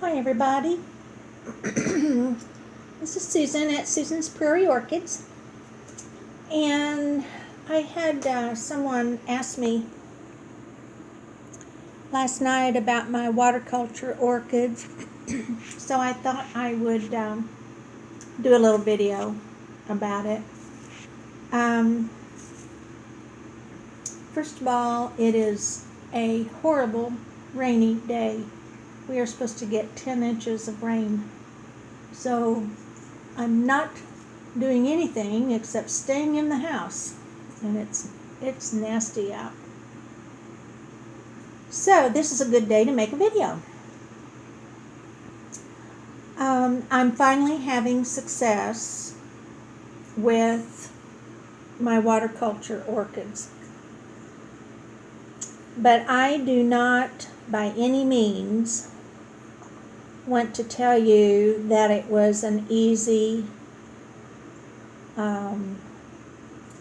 Hi everybody, this is Susan at Susan's Prairie Orchids, and I had someone ask me last night about my watercolor orchids, so I thought I would do a little video about it. First of all, it is a horrible rainy day. We are supposed to get 10 inches of rain. So I'm not doing anything except staying in the house. And it's nasty out. So this is a good day to make a video. I'm finally having success with my watercolor orchids. But I do not by any means want to tell you that it was an easy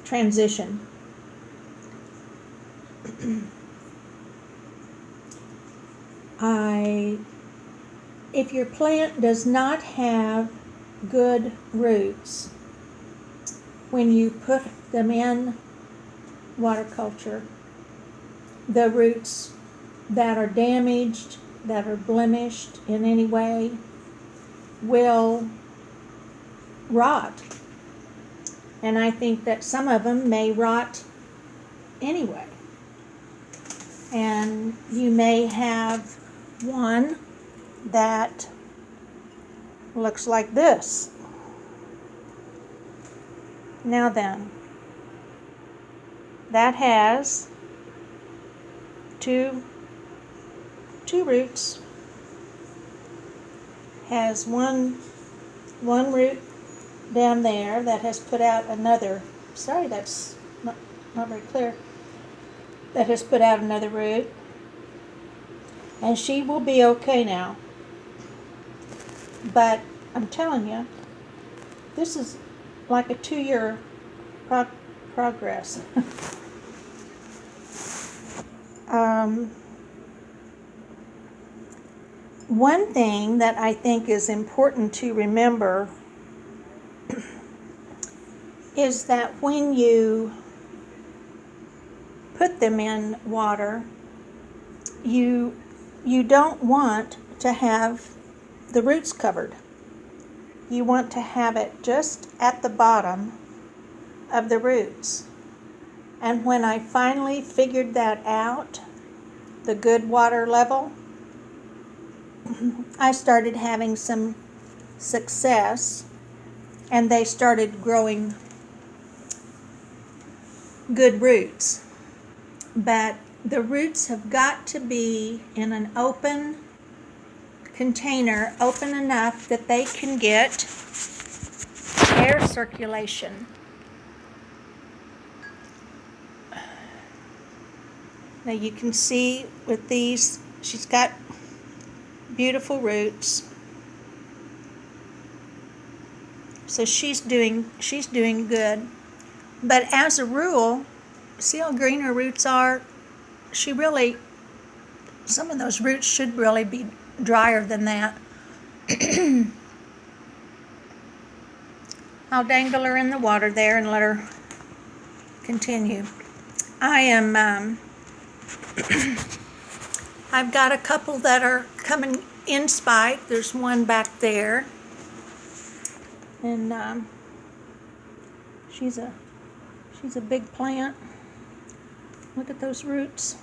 transition. If your plant does not have good roots, when you put them in watercolor, the roots that are damaged, that are blemished in any way, will rot. And I think that some of them may rot anyway. And you may have one that looks like this. Now then, that has two roots, has one root down there that has put out another, sorry that's not very clear, that has put out another root, and she will be okay now. But I'm telling you, this is like a 2-year progress. One thing that I think is important to remember is that when you put them in water, you don't want to have the roots covered. You want to have it just at the bottom of the roots. And when I finally figured that out, the good water level, I started having some success, and they started growing good roots. But the roots have got to be in an open container, open enough that they can get air circulation. Now you can see with these, she's got beautiful roots. So she's doing good. But as a rule, see how green her roots are? Some of those roots should really be drier than that. I'll dangle her in the water there and let her continue. I've got a couple that are coming in spike. There's one back there, and she's a big plant. Look at those roots.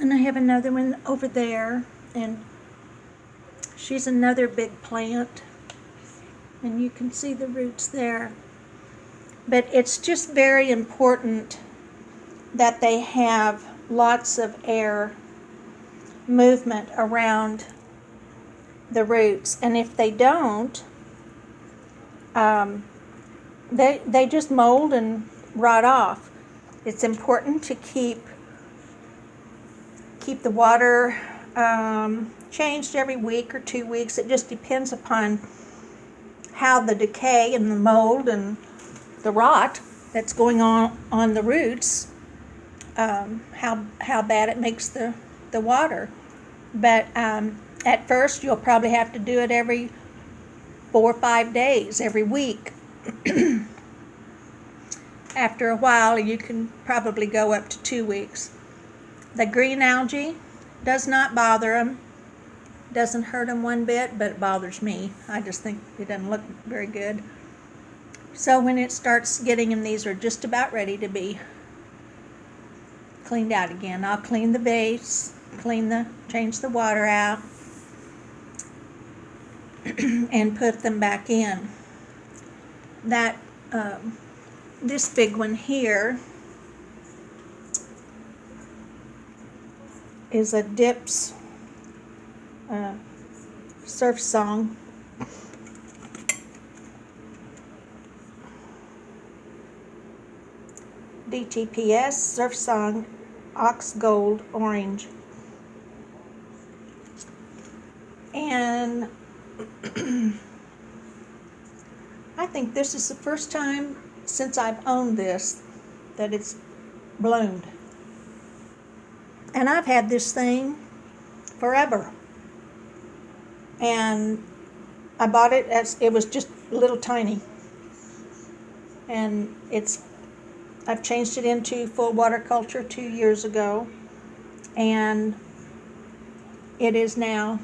And I have another one over there, and she's another big plant, and you can see the roots there. But it's just very important that they have lots of air movement around the roots. And if they don't, they just mold and rot off. It's important to keep the water changed every week or 2 weeks. It just depends upon how the decay and the mold and the rot that's going on the roots how bad it makes the water. But at first, you'll probably have to do it every 4 or 5 days, every week. After a while, you can probably go up to 2 weeks. The green algae does not bother them. Doesn't hurt them one bit, but it bothers me. I just think it doesn't look very good. So when it starts getting them, these are just about ready to be cleaned out again. I'll clean the vase, change the water out, and put them back in. That this big one here is a Dips Surf Song. DTPS Surf Song Ox Gold Orange. And I think this is the first time since I've owned this that it's bloomed. And I've had this thing forever. And I bought it as it was just a little tiny. And I've changed it into full water culture 2 years ago. And it is now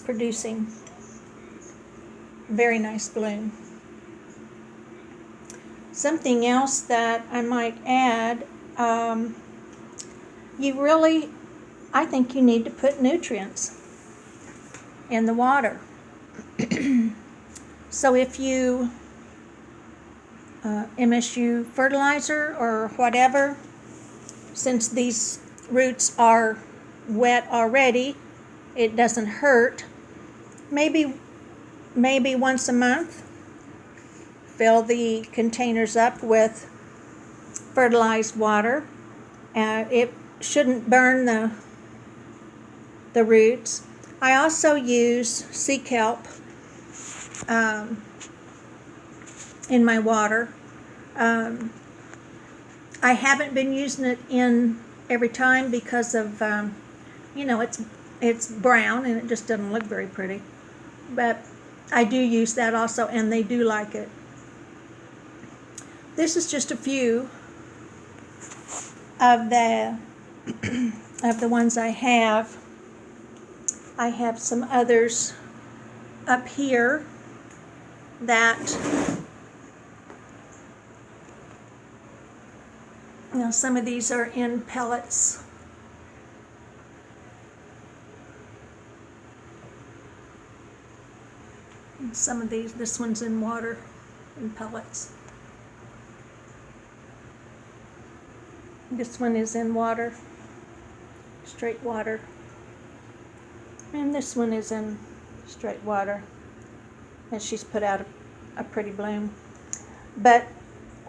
producing very nice bloom. Something else that I might add, I think you need to put nutrients in the water. So if you MSU fertilizer or whatever, since these roots are wet already, it doesn't hurt. Maybe once a month, fill the containers up with fertilized water. It shouldn't burn the roots. I also use sea kelp in my water. I haven't been using it in every time because of it's brown and it just doesn't look very pretty. But I do use that also, and they do like it. This is just a few of the ones I have. I have some others up here that some of these are in pellets. And some of these, this one's in water, in pellets. This one is in water, straight water. And this one is in straight water. And she's put out a pretty bloom. But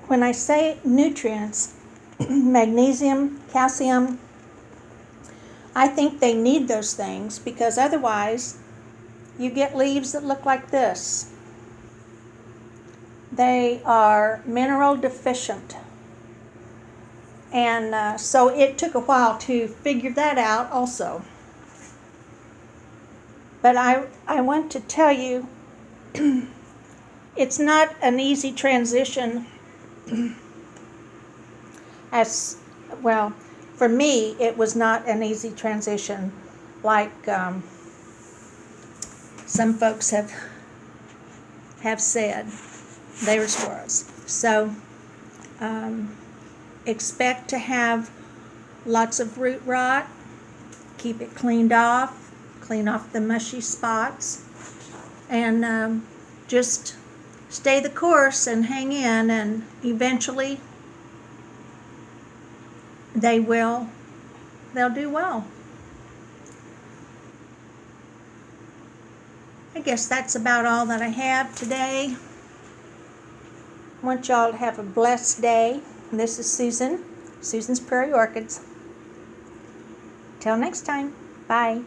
when I say nutrients, magnesium, calcium, I think they need those things because otherwise you get leaves that look like this. They are mineral deficient. And so it took a while to figure that out also. But I want to tell you, it's not an easy transition. For me, it was not an easy transition like some folks have said theirs was. So expect to have lots of root rot. Keep it cleaned off. Clean off the mushy spots. And just stay the course and hang in, and eventually they'll do well. I guess that's about all that I have today. I want y'all to have a blessed day. This is Susan's Prairie Orchids. Till next time, bye.